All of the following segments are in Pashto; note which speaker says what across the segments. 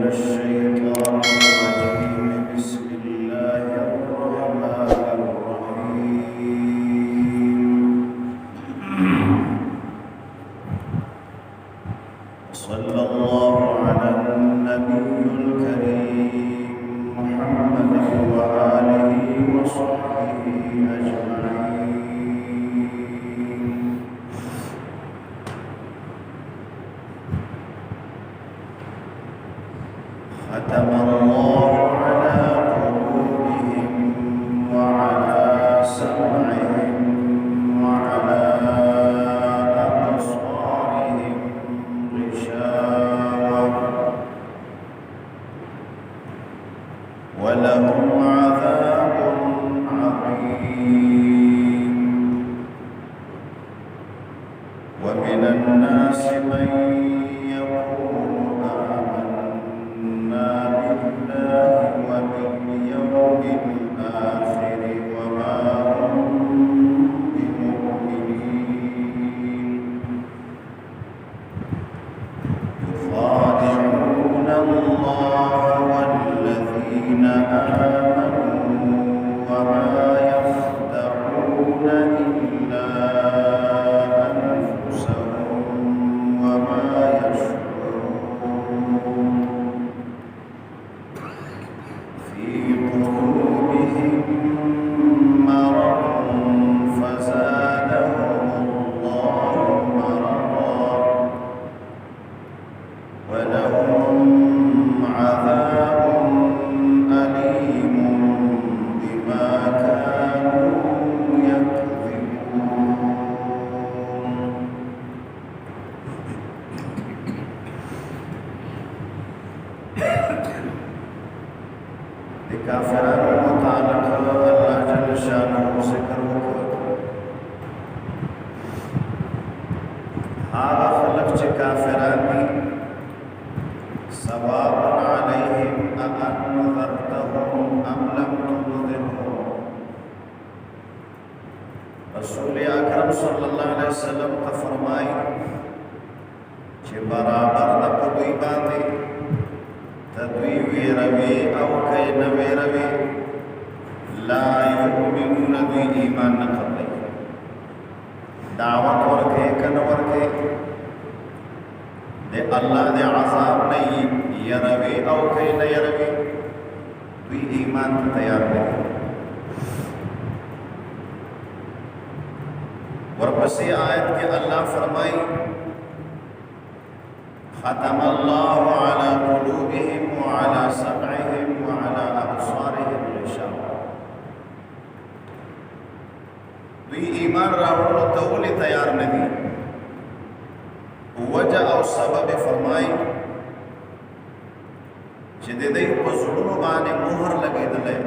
Speaker 1: الشيطان الرجيم بسم الله الرحمن الرحيم صلى الله على النبي الكريم محمد وآله وصحبه أجمعين ختم الله على قلوبهم وعلى سمعهم وعلى أبصارهم غشاوة ولهم عذاب عظيم ومن الناس من يقول آمنا بالله وباليوم الآخر وما هم بمؤمنين يخادعون الله والذين آمنوا وما يخدعون إلا أنفسهم وما يشعرون في قلوبهم مرض فزادهم الله مرضا ولهم عذاب أليم بما كانوا يكذبون لكافران متعلق الله جل شانه ذكر هذا خلق كافران سواء عليهم أأنذرتهم أم لم تنذرهم رسول اکرم صلی اللہ علیہ وسلم کا فرمائی چې برابر د پدوی باندې تدوی ویروی او کئی نویروی لا یؤمنون دوی ایمان نقبلی دعوت ورکے کن ورکے دے اللہ دے عذاب نہیں یروی او کئی نیروی دوی ایمان تیار نہیں ورپسی آیت کے اللہ فرمائی ختم الله على قلوبهم وعلى سمعهم وعلى أبصارهم غشاوة دوی ایمان راوړلو ته ولې تیار نه دي وجه او سبب فرمایي چې د دې په زړونو باندې مهر لګېدلې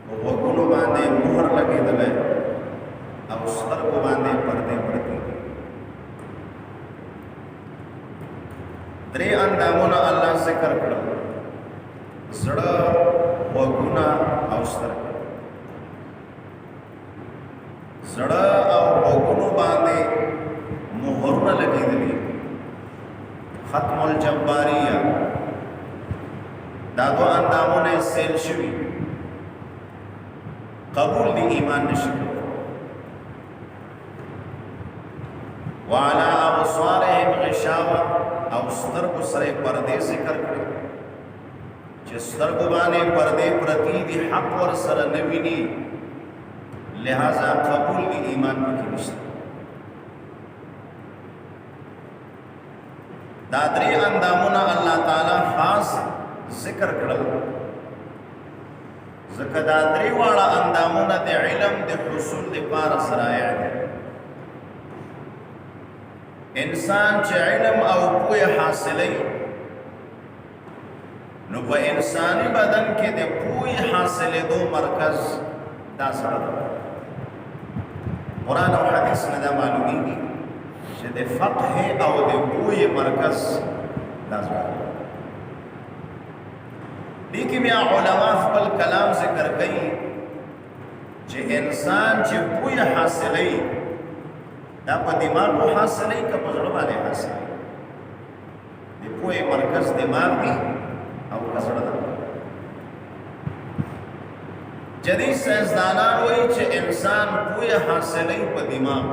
Speaker 1: او وګونو باندې مهر لګېدلې او سترګو باندې پردې پردې درې اندامونه الله ذکر کړل زړه وګونه او سترګې زړه او وګونو باندې مهرونه لګېدلې ختم الجباریه دا دو اندامونه سیل شوي قبول دی ایمان نشي وعلى أبصارهم غشاوة او سترګو سره پردې ذکر کړي چې سترګو باندې پردې پرتی دي حق ور سره نویني لہذا قبول دی ایمان پکې نشته دا درې اندامونه الله تعالی خاص ذکر کړل ځکه دا درې واړه اندامونه د علم د حصول لپاره سرایع دي انسان چې علم او پوهه حاصلوي نو په انساني بدن کې د پوهه حاصلېدو مرکز دا سره ده قرآن او حدیث نه دا معلومیږي چې د فقه او د پوهه مرکز دا سره ده دې کې بیا علما خپل کلام ذکر کوي چې انسان چې پوهه حاصلوي دا په دماغ حاصلې که په زړه باندې حاصلې د پوهې مرکز دماغ دی او که زړه ده. جدید سائنسدانان وایي چې انسان پوهه حاصلوي په دماغ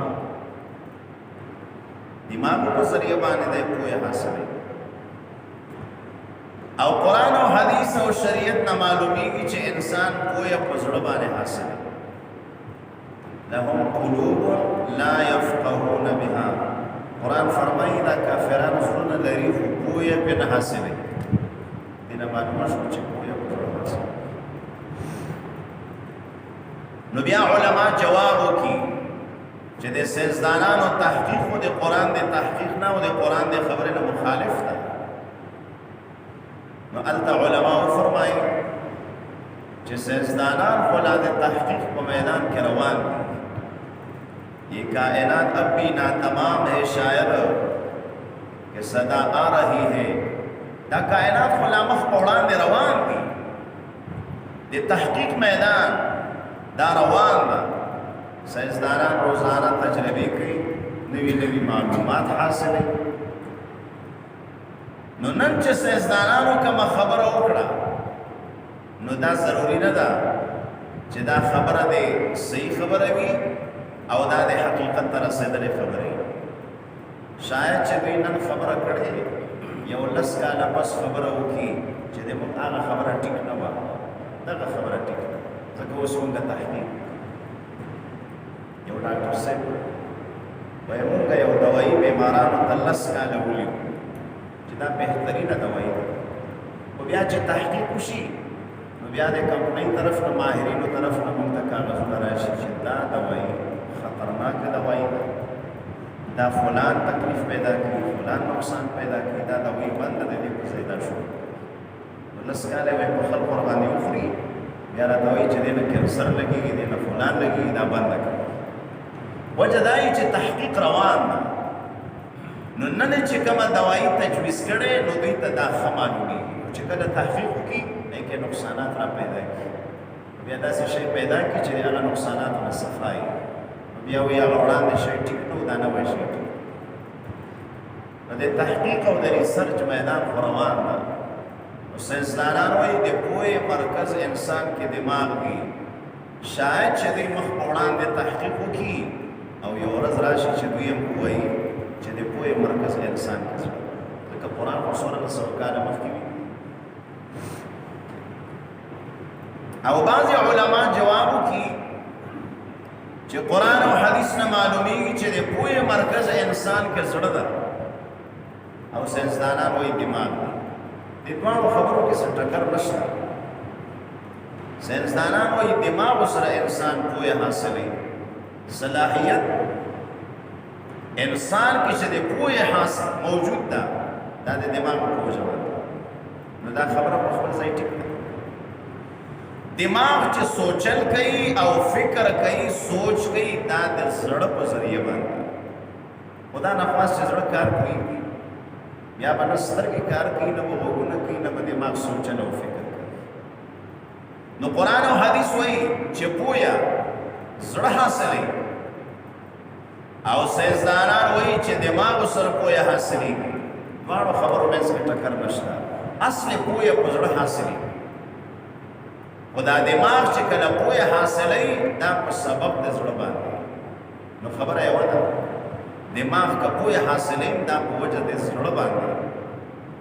Speaker 1: په ذریعه باندې دی پوهه حاصلوي. او قرآن او حدیث او شریعت نه معلومیږي چې انسان پوهه په زړه باندې حاصلوي. لهم قلوب لا يفقهون بها. قرآن فرمایي دا کافران زړونه لري خو پوهه پرې نه حاصلوي. دینه معلومه شو چې پوهه په زړه حاصلوي. نو بیا علما جواب وکي چې د سائنسدانانو تحقیق خو د قرآن د تحقیق نه او د قرآن د خبرې نه مخالف ده. نو الته علما فرمایي چې سائنسدانان خو لا د تحقیق په میدان کې روان دي. یہ کائنات اب بھی ناتمام ہے شاید کہ صدا آ رہی ہے. دا کائنات خو لا مخ په وړاندې روان دي. د تحقیق میدان دا روان ده. سائنسدانان روزانه تجربه کوي، نوی نوی معلومات حاصلوي. نو نن چې سائنسدانانو کومه خبره وکړه نو دا ضروري نه ده چې دا خبره د صحیح خبره وي او دا د حقیقت ته رسېدلې خبره وي. شاید چې دوی نن خبره کړې یو 10 کاله پس خبره وکړي چې د موږ هغه خبره ټیک نه وه، دغه خبره ټیک ده. ځکه اوس موږ تحقیق یو ډاکټر صاحب وایي موږ یو دوایي بیمارانو ته 10 کاله ولیکو چې دا بهترینه دوایي ده. خو بیا چې تحقیق وشي نو بیا د کمپنۍ طرف نه ماهرینو طرف نه موږ ته کاغذونه راشي چې دا دوایي خطرناکه دوایي ده، دا فلان تکلیف پیدا کوي، فلان نقصان پیدا کوي، دا دوایي بنده ده، دې په ځای دا شو. نو 10 کاله به په خلکو باندې وخوري، بیا راته وایي چې دې نه کینسر لګېږي، دې نه فلان لګېږي، دا بنده کړه. وجه دا یې چې تحقیق روان ده. نو نن چې کومه دوایي تجویز کړې نو دوی ته دا ښه معلومېږي چې کله تحقیق وکړي نو کې نقصانات را پیدا کړي، بیا داسې شی پیدا کړي چې د هغه نقصاناتو نه صفایي، بیا وایي هغه وړاندې شی ټیک نه و، دا نوی شی ټیک. نو د تحقیق او د ریسرچ میدان خو روان ده. نو سائنسدانان وایي د پوهې مرکز انسان کې دماغ دی. شاید چې دوی مخ په وړاندې تحقیق وکړي او یو ورځ راشي چې دوی هم وایي چې د پوهې مرکز انسان کې زړه ده. ځکه قرآن خو 1400 کاله مخکې وي. او بعضې علما جواب وکړي چې قرآن او حدیث نه معلومیږي چې د پوهې مرکز انسان کې زړه ده او سائنسدانان وایي دماغ دی. د دواړو خبرو کې څه ټکر نشته. سائنسدانان وایي دماغ سره انسان پوهه حاصلوي. صلاحیت انسان کې چې د پوهې حاصل موجود ده دا د دماغ په وجه باندې. نو دا خبره په خپل ځای ټیک ده. دماغ چې سوچل کوي او فکر کوي، سوچ کوي، دا د زړه په ذریعه باندې. خدا نخواس چې زړه کار کوي بیا به نه سترګې کار کوي، نه به غوږونه کوي، نه به دماغ سوچل او فکر کوي. نو قرآن او حدیث وایي چې پوهه زړه حاصلوي او سائنسدانان وایي چې دماغ سره پوهه حاصلېږي. دواړو خبرو منځ کې ټکر نشته. اصل پوهه په زړه حاصلېږي. خو دا دماغ چې کله پوهه حاصلوي دا په سبب د زړه باندې. نو خبره یوه ده، دماغ که پوهه حاصلوي دا په وجه د زړه باندې.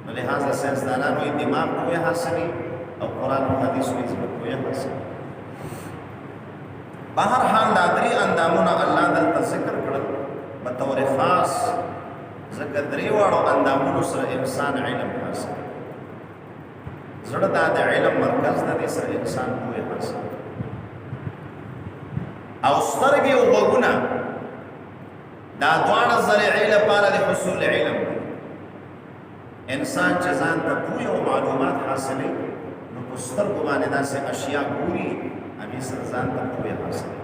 Speaker 1: نو لہذا سائنسدانان وایي دماغ پوهه حاصلوي او قرآن او حدیث وایي زړه پوهه حاصلوي. بهر حال دا درې اندامونه الله دلته ذکر کړل بطور خاص، ځکه درې واړو اندامونو سره انسان علم حاصل. زړه دا د علم مرکز ده، دې سره انسان پوهه حاصل. او سترګې او غوږونه دا دواړه ذریعې لپاره د حصول علم دي. انسان چې ځان ته پوهه او معلومات حاصلوي نو په سترګو باندې داسې اشیا ګوري، هغې سره ځان ته پوهه حاصلوي.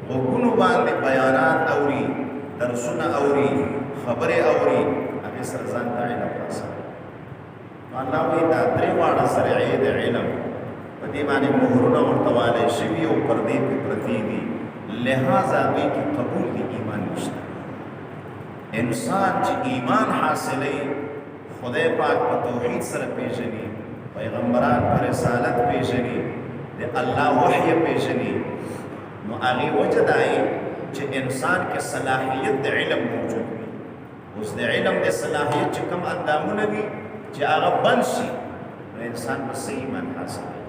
Speaker 1: غوږونو باندې بیانات اوري، درسونه اوري، خبرې اوري، هغې سره ځان ته علم حاصلوي. نو الله وایي دا درې واړه ذریعې د علم په دې باندې مهرونه ورته والی شوي او پردې پې پرتې دي، لہذا دوی کې قبول د ایمان نشته. انسان چې ایمان حاصلوي خدای پاک په توحید سره پیژني، پیغمبران پر رسالت پیژني، د الله وحی پیژني، نو هغې وجه دا چې انسان کې صلاحیت د علم موجود وي. اوس د علم د صلاحیت چې کوم اندامونه وي چې هغه بند شي نو انسان به څه ایمان حاصل کوي.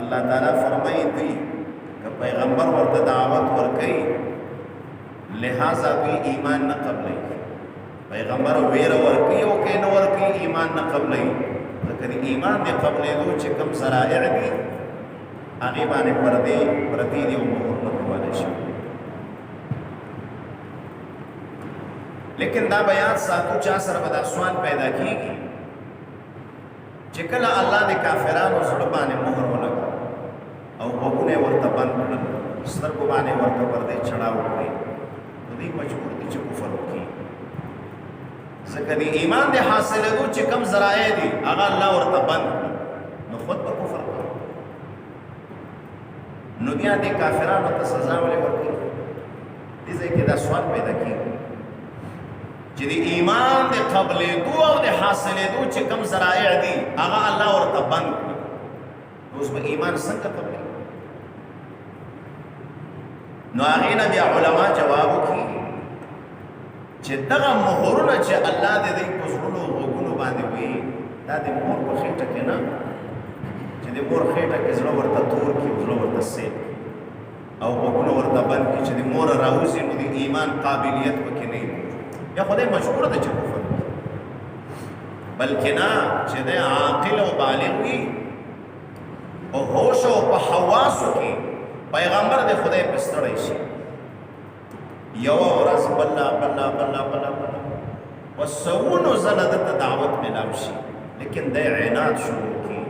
Speaker 1: الله تعالی فرمایي دوی که پیغمبر ورته دعوت ورکوي لہذا دوی ایمان نه قبلوي. پیغمبر ویره ورکوي او که نه ورکوي ایمان نه قبلوي. ځکه د ایمان د قبلېدو چې کوم ذرایع دي هغې باندې پردې دي او مهر نه کولی شي. لیکن دا بیان ساتو چا سره به دا سوال پیدا کیږي چې کله الله د کافرانو زړه باندې مهر ولګو او غوږونه ورته بند کړل، سترګو باندې ورته پردې چړاو کړي، نو دوی مجبور دي چې کفر وکړي. ځکه د ایمان د حاصلېدو چې کوم ذرایع دي هغه الله ورته بند کړي، نو خود به کفر کوي. نو بیا د کافرانو ته سزا ولې ورکوي؟ دې ځای کې دا سوال پیدا کېږي چې د ایمان د قبلېدو او د حاصلېدو چې کوم ذرایع دي هغه الله ورته بند کړي، نو اوس به ایمان څنګه قبلېږي؟ نو هغې نه بیا علما جواب وکړي چې دغه مهرونه چې الله د دوی په زړونو غوږونو باندې وي دا د مور په خېټه کې نه، چې د مور خېټه کې زړه ورته تور کړي او زړه ورته سیب او غوږونه ورته بند کړي چې د مور راوځي نو د ایمان قابلیت پکې نه وي. یا خدای مجبور ده چې کفر وکړي، بلکې نه چې دی عاقل او بالغ وي او هوش او په حواسو کې پیغمبر د خدای په ستړی شي. یو ورځ بله په سوونو ځله دته دعوت میلاو شي، لیکن دی عناد شروع کړي،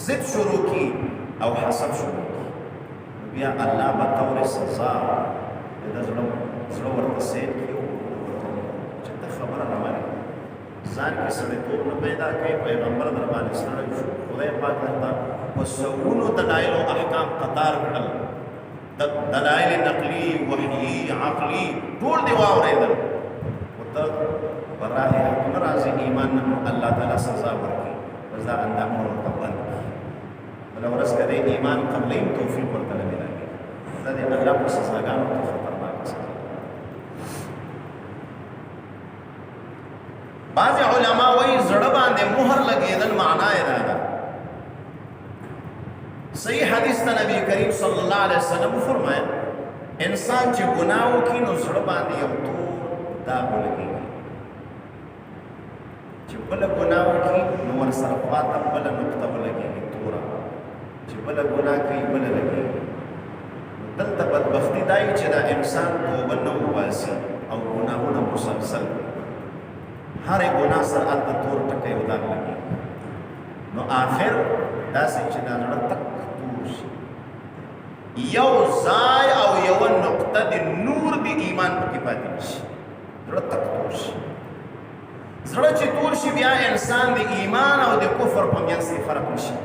Speaker 1: ضد شروع کړي او حسد شروع کړي، بیا الله به طور سزا د زړه ورته سیل کړي چې ته خبره نه منې، ځان کې سړیتوب نه پیدا کوي، پیغمبر در باندې ستړی شو، خدای پاک درته په سوونو دلایل او احکام قطار کړل، دلایل نقلی، وحیي، عقلي ټول دې واورېدل، خو ته په راه حق نه راځې، ایمان نه الله تعالی سزا ورکړي، بس دا اندامونه ورته بند کړي. بله ورځ که دی ایمان قبلې هم توفیق ورته نه میلاږي، دا د الله په سزاګانو کې خطرناکه سزا. بعض علما وایي زړه باندې مهر لګېدل معنا یې دا ده. صحیح حدیث ته نبی کریم صلی الله علیه وسلم فرمایل انسان چې ګناه وکړي نو زړه باندې یو تور داغ ولګېږي، چې بله ګناه وکړي نو ورسره خواته بله نقطه ولګېږي توره، چې بله ګناه کوي بله لګېږي. دلته بدبختي دا وي چې دا انسان توبه نه وباسي او ګناهونه مسلسل هرې ګناه سره هلته تور ټکی او داغ لګېږي، نو آخر داسې چې دا زړه تک تور شي، یو ځای او یوه نقطه د نور د ایمان پکې پاتې نه شي، زړه تک تور شي. زړه چې تور شي بیا انسان د ایمان او د کفر په منځ کې فرق نشي.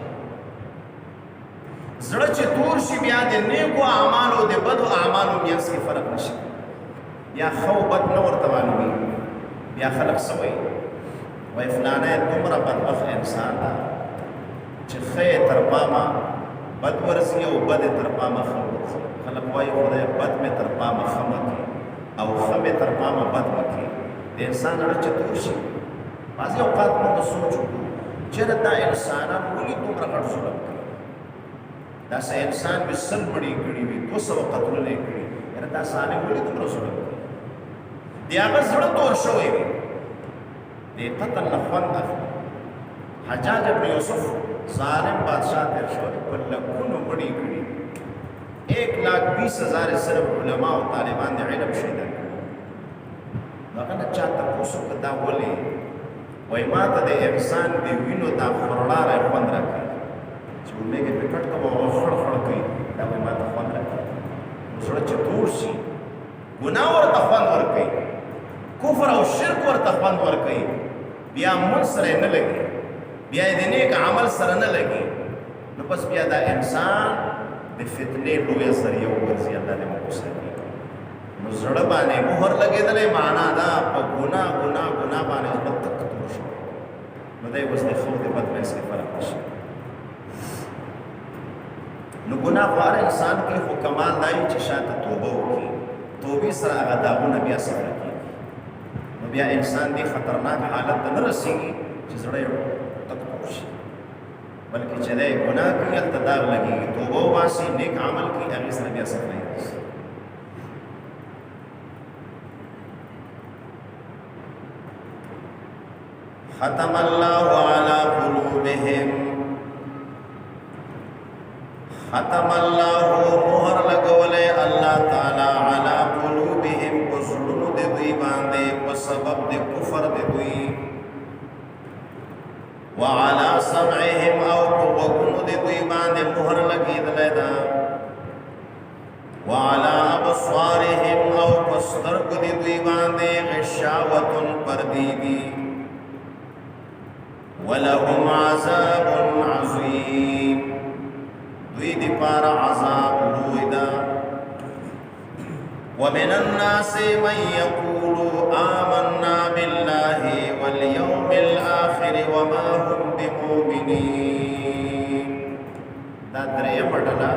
Speaker 1: زړه چې تور شي بیا د نیکو اعمالو او د بدو اعمالو منځ کې فرق نشي. یا ښه او بد نه ورته معلومېږي، بیا خلک څه وایي؟ وایي فلانی دومره بدبخت انسان ده چې ښه یې تر پامه بد ورځي او بد یې تر پامه ښه ورځي. خلک وایي خدای بد مې تر پامه ښه مه کړي او ښه مې تر پامه بد مه کړي. د انسان زړه چې تور شي، بعضې اوقات موږ سوچ وکړو چېرې دا انسانان ولې دومره غټ ظلم کوي؟ داسې انسان مې 100 مړي کړي وي، 200 قتلونه یې کړي، یاره دا ظالم ولې دومره ظلم کوي؟ د هغه زړه تور شوی وي، د قتل نه خوند اخلي. حجاج ابن یوسف ظالم بادشاہ تیر شوی، په لکونو مړي کړي، 1,20,000 صرف علما او طالبان د علم شهیدان کړي. نو هغه نه چا تپوس وکړه دا ولې؟ وایي ما ته د انسان د وینو دا خړړاری خوند راکوي، چې امیږې پرې کټ کوم او خړ خړ کوي، دا وایي ما ته خوند راکوي. نو زړه چې تور شي، ګناه ورته خوند ورکوي، کفر او شرک ورته خوند ورکوي، بیا مونځ سره یې نه لګي، بیا یې د نیک عمل سره نه لګي، نو پس بیا دا انسان د فتنې لویه ذریعه وګرځي. الله دې موږ وساتي. نو زړه باندې مهر لګېدلی معنا دا په ګناه باندې زړه تک تور شي. نو دی اوس د ښه او د بد منځ کې فرق نشي. نو ګناه خو هر انسان کې خو کمال دا وي چې شاته توبه وکړي، توبې سره هغه داغونه بیا صفا کېږي. نو بیا انسان دې خطرناک حالت ته نه رسېږي چې زړه یې تک تک شي، بلکې چې دی ګناه کوي هلته داغ لګېږي، توبه وباسي، نیک عمل کوي، هغې سره بیا صفایي راسي. ختم الله على قلوبهم، ختم الله مهر لګولې الله تعالی على قلوبهم پسړونو د دوی باندې په سبب د کفر د دوی، وعلى سمعهم او په وګونو د دوی باندې مهر لګېدلې ده، وعلى ابصارهم او په سترګو د دوی باندې غشاوة پردې دي، ولهم عذاب عظیم دوی دی پارا عذاب لوی دا. ومن الناس من يقول آمنا بالله واليوم الآخر وما هم بمؤمنين. دا دریم ډله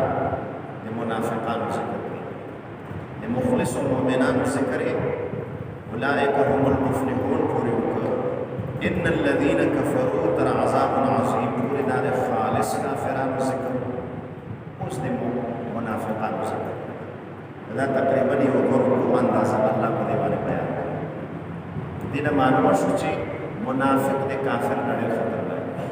Speaker 1: د منافقانو ذکر کوي، د مخلص مؤمنانو ذکر اولئک هم المفلحون پورې وکړه. ان الذين كفروا تر عذاب عظیم پورې دا د خالص کافرانو ذکر، اوس د منافقانو ذکر. دا تقریبا یو ګورو اندازه الله په دې باندې بیان کړي. دې نه معلومه شو چې منافق د کافر نه ډېر خطرناک دی.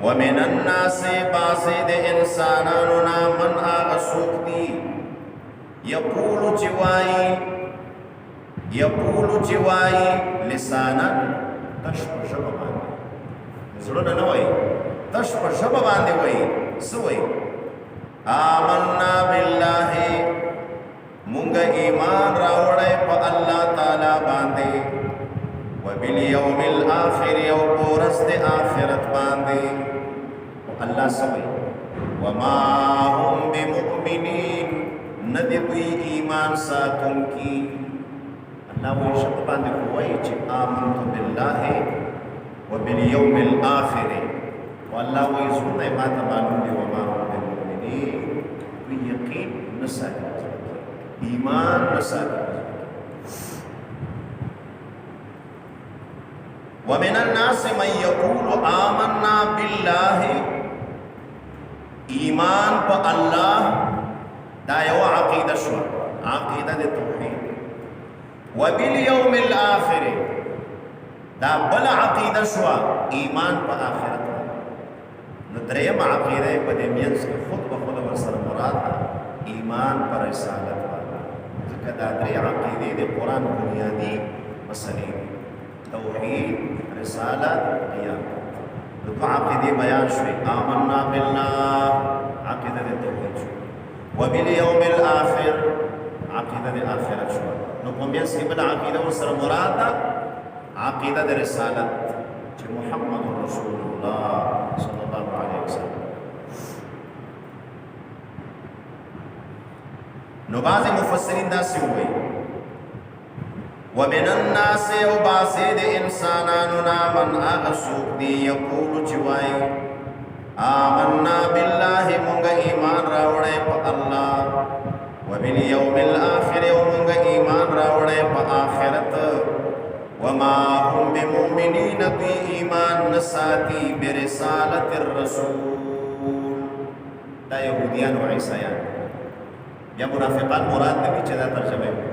Speaker 1: ومن الناس بعضې د انسانانو نه من هغه څوک دي یقولو چې وایي، یقولو چې وایي لسانا تش په ژبه باندې، زړه نه نه وایي، تش په ژبه باندې وایي. څه وایي؟ آمنا بالله مونږ ایمان راوړی په الله تعالی باندې، وبالیوم الاخر او په ورځ د آخرت باندې. الله څه وایي؟ وما هم بمؤمنین، نه دي دوی ایمان ساتونکي. الله وایي ژبه باندې خو وایي چې آمنت بالله وبالیوم الاخر، و الله وایي زړونه یې ماته معلوم دي. وما هم بمؤمنین، دوی یقین نه ساتي، ایمان نه ساتي. ومن الناس من يقول آمنا بالله، ایمان په الله دا یو عقیده شو، عقیده د توحید. وبالیوم الاخر دا بل عقیده شو، ایمان په آخرت. نو دریم عقیده په دې منځ کې خود به خود ورسره مراد ایمان پر رسالت باندې، ځکه دا درې عقیدې د قرآن بنیادي مسلې دي: توحید، رسالت، قیامت. نو دوه عقیدې بیان شوې، آمنا بالله عقیده د توحید شو، وبالیوم الاخر عقیده د آخرت شو. نو په منځ کې بل عقیده ورسره مراد ده عقیده د رسالت، چې محمد رسول الله صلی الله علیه وسلم. نو بعض مفسرین داسې وایي ومن الناس او بعضې د انسانانو نه من هغه څوک دي یقولو چې وایي آمنا بالله مونږ ایمان راوړی په الله، وبالیوم الاخر او مونږ ایمان راوړی په آخرت، وما هم بمؤمنین دوی ایمان نساتی برسالت الرسول. دا یهودیان و عیسیان یا منافقان مراد نبی چې دا ترجمه وي.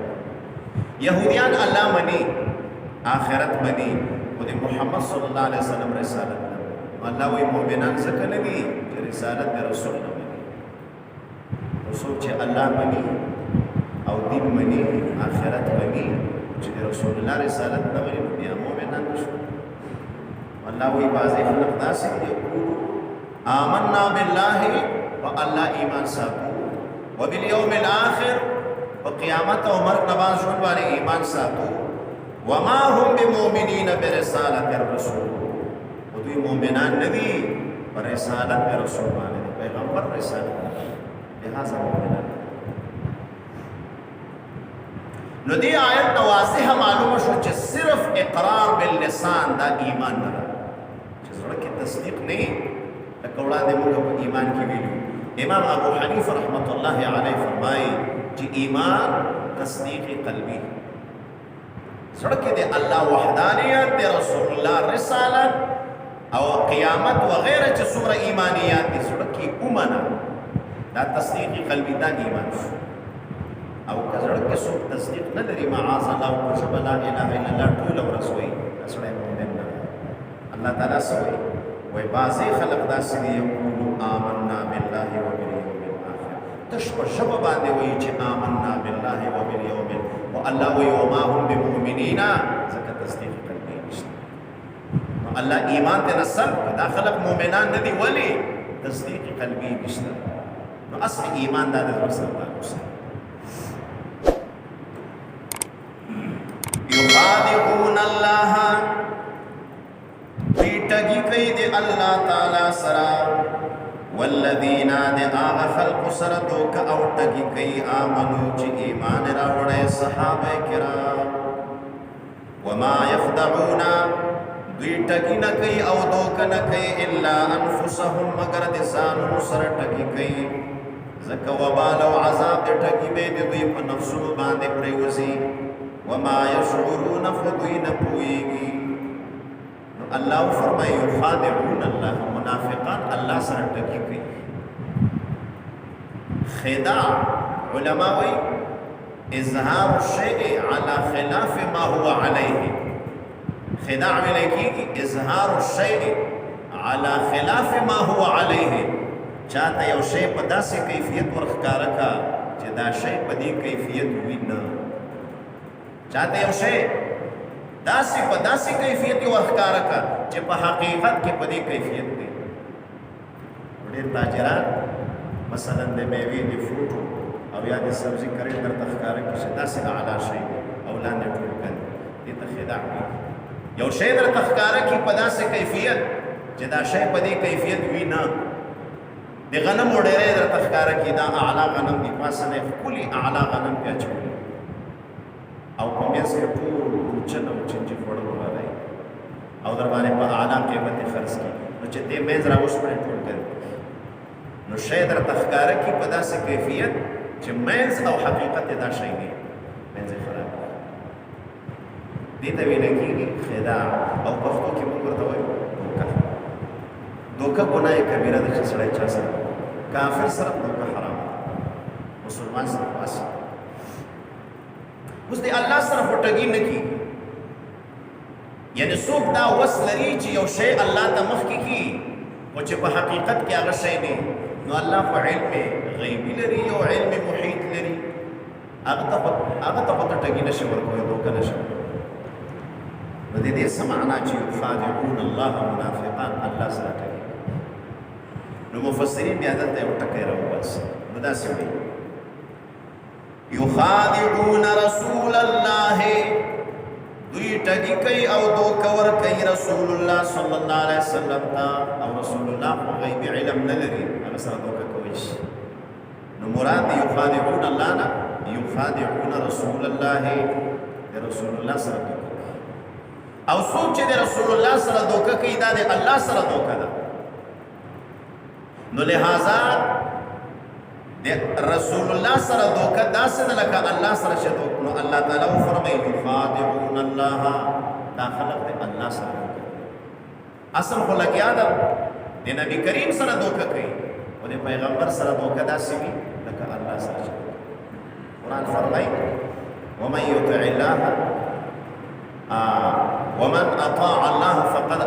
Speaker 1: یهودیان الله منی، آخرت منی، خو د محمد صلی الله علیه وسلم رسالت نه. الله وی مؤمنان ځکه نه دي چې رسالت د رسول نه مني. څوک چې الله منی او دین منی، آخرت منی، چې د رسول الله رسالت نه مني، بیا مؤمنان نشو. الله وی بعضې خلق داسې دي آمنا بالله و الله ایمان ساتو، وبالیوم الاخر و قیامت او مرګ نه بعد ژوند باندې ایمان ساتو، وما هم بمؤمنین برسالت الرسول، و دوی مؤمنان نه دي پر رسالت د رسول باندې، پیغمبر رسالت لہذا مؤمنان. نو دی آیت واضح معلومه شو چې صرف اقرار باللسان دا ایمان نه ده چې زړه کې تصدیق نه لکه وړاندې موږ په ایمان کې ویلو امام ابو حنیفه رحمت الله علیه فرمایي چې ایمان تصدیق قلبی زړه کې د الله وحدانیت د رسول الله رسالت او قیامت وغیره چې څومره ایمانیات دي زړه کې ومنه دا تصدیق قلبی دا ایمان او که زړه کې څوک تصدیق نه لري معاذ الله او چې لا اله الا الله ټول ورسوي سړی مؤمن نه الله تعالی سوي وای بعضی خلق داسې دي یقولو آمنا بالله وبالیوم الاخر تشپ شپ باندې وایي چې آمنا بالله وبالیوم او الله وی وما هم بمؤمنین ځکه تصدیق قلبی نشته الله ایمان ته نسل دا خلق مؤمنان نه دي ولی تصدیق قلبی نشته نو اصل ایمان دا د رسول الله یخادعون الله پیټګي کوي د الله تعالی سره والذین د هغه خلق سره دوک او ټګي کوي امنو چې ایمان راوړې صحابه کرام وما يخدعون دوی ټګي نه کوي او دوک نه کوي الا انفسهم مگر د ځانونو سره ټګي کوي زکه وبال او عذاب د ټګي به د دوی په نفسونو باندې پریوزي وما يشعرون فدوين پويږي نو الله فرمایي يخادعون الله منافقان الله سره ټکی کوي خداع علماء وي اظهار الشيء على خلاف ما هو عليه خداع ملکیږي اظهار الشيء على خلاف ما هو عليه چاته یو شی په داسې کیفیت ورخکاره کا چې دا شی په دې کیفیت وي نه چاہتے یو شے داسی پا داسی کیفیت یو اخکارا کا چه پا حقیقت کی پا دی کیفیت دی بڑیر تاجران مثلا دے میوی دی فروٹو او یا دی سبزی کرے در تخکارا کی شے داسی اعلا شے اولان نے ٹھول کن دی تخیدع کی یو شے در تخکارا کی پا داسی کیفیت چه دا شے پا دی کیفیت وی نا دی غنم اڑیرے در تخکارا کی دا اعلا غنم دی پاسنے کلی اعلا غنم پیا چولی او پمیس کے ټول چن او چنجي فوړو راځي او در باندې په اعلی قیمت خرڅ کی نو چې دې میز راوښ پړې ټول کړي نو شی در تخکاره کی په داسې کیفیت چې میز او حقیقت دا شی دی میز خراب دې ته ویل کېږي خداع او پښتو کې موږ ورته وایو دوکه ګناه کبیره ده چې سړی چا سره کافر سره دوکه حرام مسلمان سره واسي اوس دی الله سره پټګي نه کی یعنی څوک دا وس لري چې یو شی الله ته مخ کی او چې په حقیقت کې هغه شی نه نو الله په علم غیبی لري او علم محیط لري هغه ته پټګي نشي ورکوي دوکه نشي نو دې سمعنا چې يخادعون الله منافقان الله سره ټګي نو مفسرین بیا دلته یو ټکی راوباسي نو دا څه وایي یخادعون رسول الله دوی ټګي کوي او دوکه ورکوي رسول الله صلی الله علیه وسلم ته او رسول الله په غیب علم نه لري هغه سره دوکه کوي نو مراد یخادعون الله نه یخادعون رسول الله د رسول الله سره دوکه او څوک چې د رسول الله سره دوکه کوي دا د الله سره دوکه ده نو لہذا رسول الله سره دوکه داسې ده لکه الله سره چې دوک نو الله تعالی فرمایي یخادعون الله دا خلق د الله سره دوکه اصل خو لګیا ده د نبی کریم سره دوکه کوي او د پیغمبر سره دوکه داسې وي لکه الله سره چې قرآن فرمایي ومن یطع الله ومن اطاع الله فقد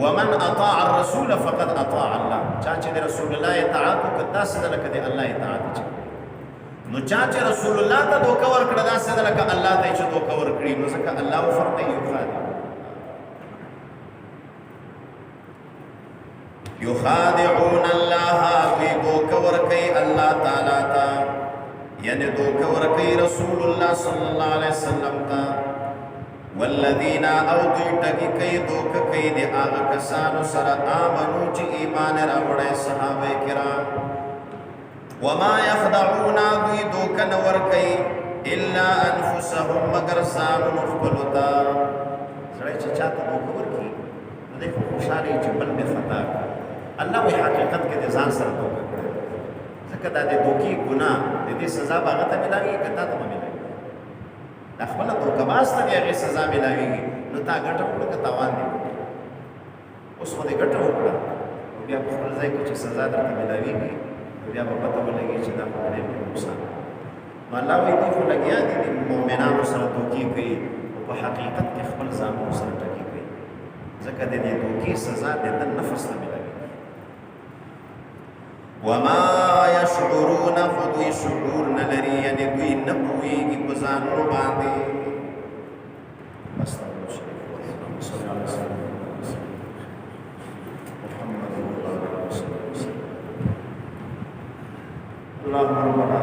Speaker 1: ومن اطاع الرسول فقد اطاع الله چا چې رسول الله اطاعت وکړ دا څه لکه د الله اطاعت چي نو چا چې رسول الله ته دوکه ورکړه دا څه لکه الله ته چې دوکه ورکړي نو ځکه الله فرمایي یخادعون الله وی دوکه ورکړي الله تعالی ته یعنی دوکه ورکړي رسول الله صلی الله علیه وسلم ته والذین او دوی ټګي کوي دوکه کوي د هغه کسانو سره آمنو چې ایمان راوړی صحابه کرام وما يخدعون دوی دوکه نه ورکوي الا انفسهم مگر ځانونو خپلو ته. سړی چې چاته دوکه ورکړي نو دی خو خوشحاله وي چې بل مې خطا کړه. الله وایي حقیقت کې د ځان سره دوکه کړی، ځکه دا د دوکې ګناه د دې سزا به هغه ته ملاوېږي که تا ته به ملاوېږي. دا خپله دوکهباز ته د هغې سزا ملاوېږي، نو تا ګټه وکړه که تاوان دې وکړه. اوس خو دې ګټه وکړه، نو بیا په خپل ځای کې چې سزا درته ملاوېږي نو بیا به پته ولګي چې دا خو ډېر لوی نقصان. نو الله وایي دوی خو لګیا دي د مؤمنانو سره دوکې کوي، خو په حقیقت کې خپل ځانونو سره ټکي کوي، ځکه د دې دوکې سزا د ده نفس ته ملاوېږي. وما يشعرون، خو دوی شعور نه لري، یعنې دوی نه پوهېږي په ځانونو باندې. اللهم ربنا